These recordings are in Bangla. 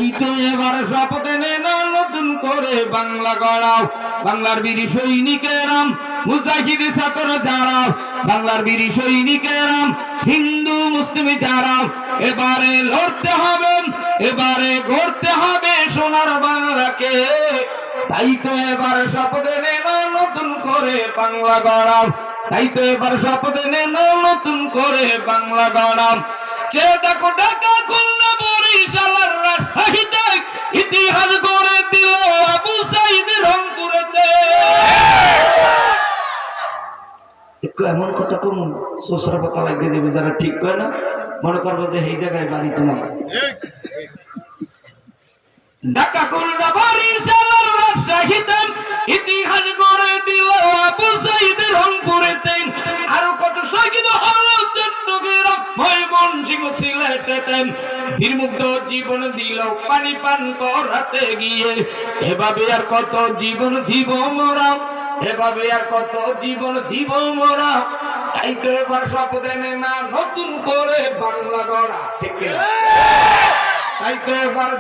এই তো এবার শপথ নে না নতুন করে বাংলা গড়াও। বাংলার বীর সৈনিকেরাম, মুজাহিদ ছাত্র যারা, বাংলার বীর সৈনিকেরাম, হিন্দু মুসলিম যারা, এবারে লড়তে হবে, এবারে গড়তে হবে সোনার বাংলাকে। তাই তো এবার শপথ নে না নতুন করে বাংলা গড়াও। তাই তো এবার শপথ নে না নতুন করে বাংলা গড়াও। সে দেখো ঢাকা খুলনা বরিশালের রাজশাহীতে ইতিহাস গড়ে দিল আবু সাইদ রংপুরেতে। একটু এমন কথা কোন সোসরা পাতা লাগিয়ে দেবে যারা ঠিক করে না, মনে করবো যে এই জায়গায় বাড়ি তোমার। ঢাকা খুলনা বরিশালের রাজশাহীতে ইতিহাস গড়ে দিল আবু সাইদ রংপুরেতে। আরো কত শহীদ হলো চট্টগ্রাম, ময়মনসিংহ, সিলেটেতে। বীরমুগ্ধ জীবন দিল পানি পান করাতে গিয়ে। এভাবে আর কত জীবন দিব মোরা, এভাবে আর কত জীবন দিব মোরা। তাই তো এবার শপথ নে না নতুন করে বাংলা গড়া। ঠিক না? তাই তো এবার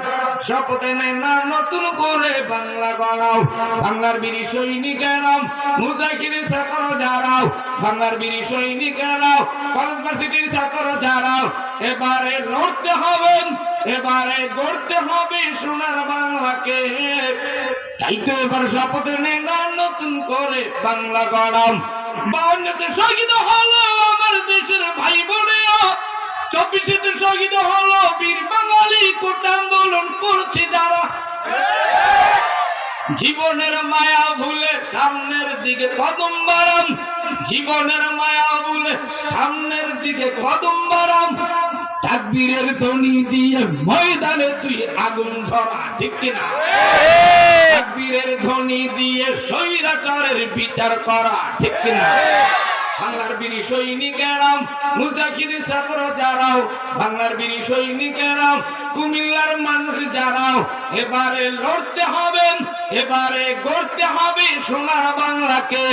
শপথ নে না নতুন করে বাংলা গড়াও। বাংলার বীর সৈনিকেরাও, মুজাহিদ ছাত্র যারাও, বাংলার বীর সৈনিকেরাও, কলেজ ভার্সিটির ছাত্র যারাও, এবারে লড়তে হবে, এবারে গড়তে হবে সোনার বাংলাকে। তাই তো এবার শপথ নে না নতুন করে বাংলা গড়াও। 52তে শহীদ হলো আমার দেশের ভাই বোনেরা, 24তে শহীদ হলো বীর বাঙালি কোটা আন্দোলন করছে যারা। জীবনের মায়া ভুলে সামনের দিকে কদম বাড়াম, জীবনের মায়া ভুলে সামনের দিকে কদম বাড়াম। তাকবীরের ধ্বনি দিয়ে ময়দানে তুই আগুন ঝরা। ঠিক কিনা? তাকবীরের ধ্বনি দিয়ে স্বৈরাচারের বিচার করা। ঠিক কিনা? বাংলার বীর সৈনিকেরাম, মুজাহিদ ছাত্র যারাও, বাংলার বীর সৈনিকেরাম, কুমিল্লার মানুষ যারাও, এবারে লড়তে হবে, এবারে গড়তে হবে সোনার বাংলাকে।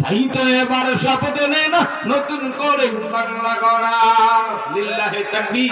তাই তো এবার শপথ নে না নতুন করে বাংলা গড়া। লিল্লাহি তাকবীর।